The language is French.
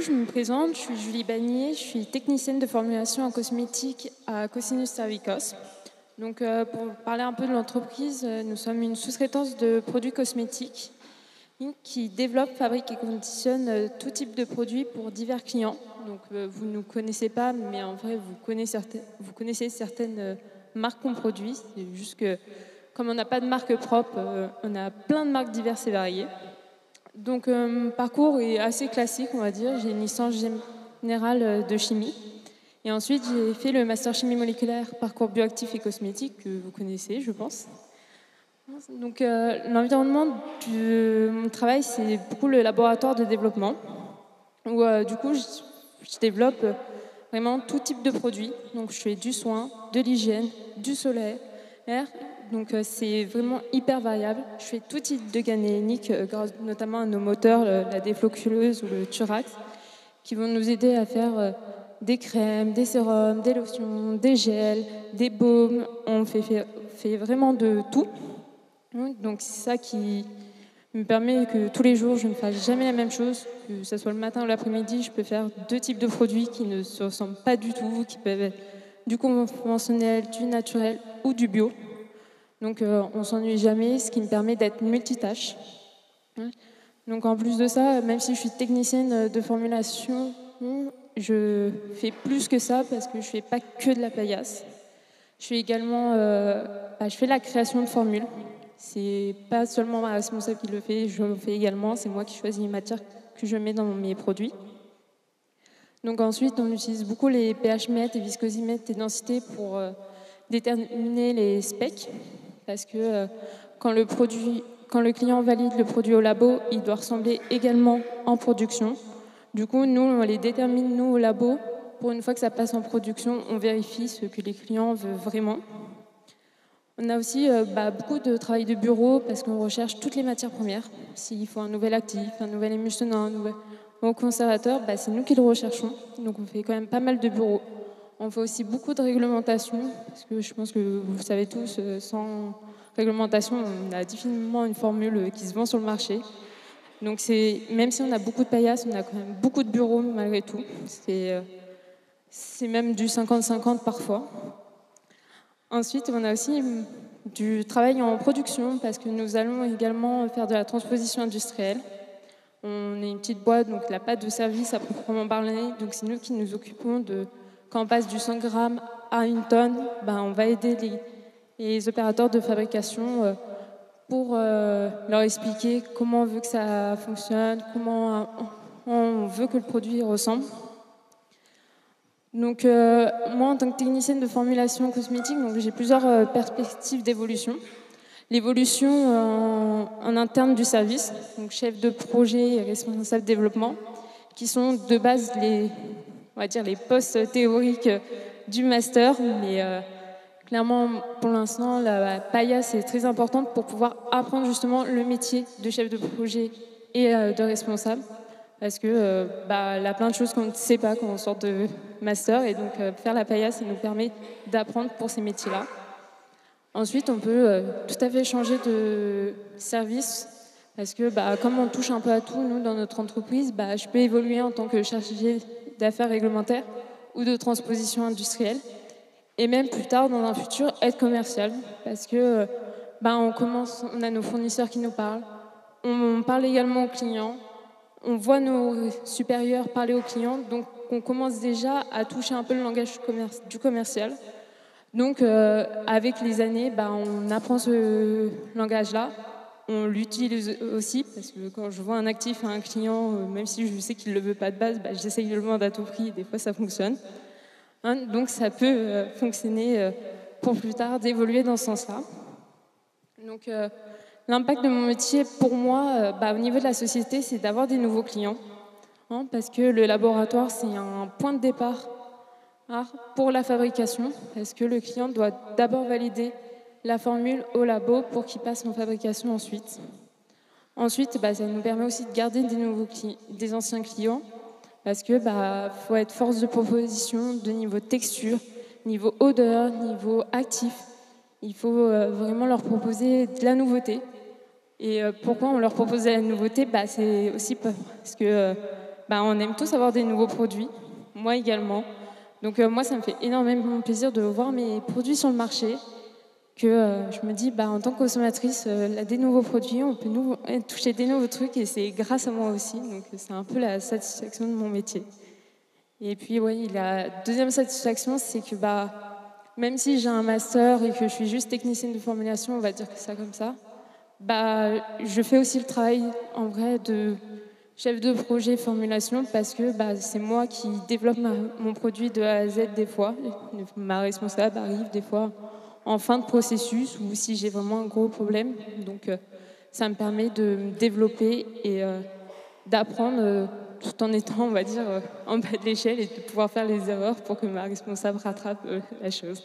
je me présente, je suis Julie Bagnier, je suis technicienne de formulation en cosmétique à Cosinus Cervicos. Donc, pour parler un peu de l'entreprise, nous sommes une sous-traitance de produits cosmétiques qui développe, fabrique et conditionne tout type de produits pour divers clients. Donc, vous ne nous connaissez pas, mais en vrai, vous connaissez certaines marques qu'on produit. C'est juste que, comme on n'a pas de marque propre, on a plein de marques diverses et variées. Donc, mon parcours est assez classique, on va dire. J'ai une licence générale de chimie. Et ensuite, j'ai fait le master chimie moléculaire, parcours bioactif et cosmétique, que vous connaissez, je pense. Donc, l'environnement de mon travail, c'est beaucoup le laboratoire de développement, où du coup, je développe vraiment tout type de produits. Donc, je fais du soin, de l'hygiène, du solaire. Donc, c'est vraiment hyper variable. Je fais tout type de gamme ionique, grâce notamment à nos moteurs, la défloculeuse ou le Turax, qui vont nous aider à faire des crèmes, des sérums, des lotions, des gels, des baumes. On fait vraiment de tout. Donc c'est ça qui me permet que tous les jours, je ne fasse jamais la même chose, que ce soit le matin ou l'après-midi, je peux faire deux types de produits qui ne se ressemblent pas du tout, qui peuvent être du conventionnel, du naturel ou du bio. Donc on ne s'ennuie jamais, ce qui me permet d'être multitâche. Donc en plus de ça, même si je suis technicienne de formulation, je fais plus que ça parce que je ne fais pas que de la paillasse. Je fais également je fais la création de formules. C'est pas seulement ma responsable qui le fait, je le fais également. C'est moi qui choisis les matières que je mets dans mes produits. Donc ensuite, on utilise beaucoup les pH-mètres, les viscosimètres et densités pour déterminer les specs. Parce que quand le client valide le produit au labo, il doit ressembler également en production. Du coup, nous, on les détermine, nous, au labo. Pour une fois que ça passe en production, on vérifie ce que les clients veulent vraiment. On a aussi beaucoup de travail de bureau parce qu'on recherche toutes les matières premières. S'il faut un nouvel actif, un nouvel émulsionnant, un nouvel conservateur, c'est nous qui le recherchons. Donc on fait quand même pas mal de bureaux. On fait aussi beaucoup de réglementation parce que je pense que vous savez tous, sans réglementation, on a difficilement une formule qui se vend sur le marché. Donc même si on a beaucoup de paillasses, on a quand même beaucoup de bureaux malgré tout. C'est même du 50-50 parfois. Ensuite, on a aussi du travail en production parce que nous allons également faire de la transposition industrielle. On est une petite boîte, donc la pâte de service à proprement parler. Donc c'est nous qui nous occupons de, quand on passe du 100 grammes à 1 tonne, on va aider les opérateurs de fabrication pour leur expliquer comment on veut que ça fonctionne, comment on veut que le produit ressemble. Donc, moi, en tant que technicienne de formulation cosmétique, j'ai plusieurs perspectives d'évolution. L'évolution en interne du service, donc chef de projet et responsable développement, qui sont de base on va dire les postes théoriques du master, mais clairement, pour l'instant, la paillasse est très importante pour pouvoir apprendre justement le métier de chef de projet et de responsable. Parce que il y a plein de choses qu'on ne sait pas quand on sort de master. Et donc, faire la paillasse, ça nous permet d'apprendre pour ces métiers-là. Ensuite, on peut tout à fait changer de service. Parce que comme on touche un peu à tout, nous, dans notre entreprise, je peux évoluer en tant que chargée d'affaires réglementaires ou de transposition industrielle. Et même plus tard, dans un futur, être commercial. Parce que on a nos fournisseurs qui nous parlent. On parle également aux clients. On voit nos supérieurs parler aux clients, donc on commence déjà à toucher un peu le langage du commercial. Donc avec les années, on apprend ce langage-là, on l'utilise aussi, parce que quand je vois un actif à un client, même si je sais qu'il ne le veut pas de base, j'essaye de le vendre à tout prix, et des fois ça fonctionne. Donc ça peut fonctionner pour plus tard, d'évoluer dans ce sens-là. Donc l'impact de mon métier, pour moi, au niveau de la société, c'est d'avoir des nouveaux clients. Parce que le laboratoire, c'est un point de départ pour la fabrication. Parce que le client doit d'abord valider la formule au labo pour qu'il passe en fabrication ensuite. Ensuite, ça nous permet aussi de garder des anciens clients. Parce que faut être force de proposition de niveau texture, niveau odeur, niveau actif. Il faut vraiment leur proposer de la nouveauté. Et pourquoi on leur propose de la nouveauté, c'est aussi parce que On aime tous avoir des nouveaux produits, moi également. Donc moi, ça me fait énormément plaisir de voir mes produits sur le marché, que je me dis, en tant que consommatrice, des nouveaux produits, on peut toucher des nouveaux trucs et c'est grâce à moi aussi. Donc c'est un peu la satisfaction de mon métier. Et puis oui, la deuxième satisfaction, c'est que même si j'ai un master et que je suis juste technicienne de formulation, on va dire que ça comme ça, je fais aussi le travail en vrai de chef de projet formulation parce que c'est moi qui développe mon produit de A à Z des fois. Ma responsable arrive des fois en fin de processus ou si j'ai vraiment un gros problème. Donc ça me permet de me développer et d'apprendre tout en étant, on va dire, en bas de l'échelle et de pouvoir faire les erreurs pour que ma responsable rattrape la chose.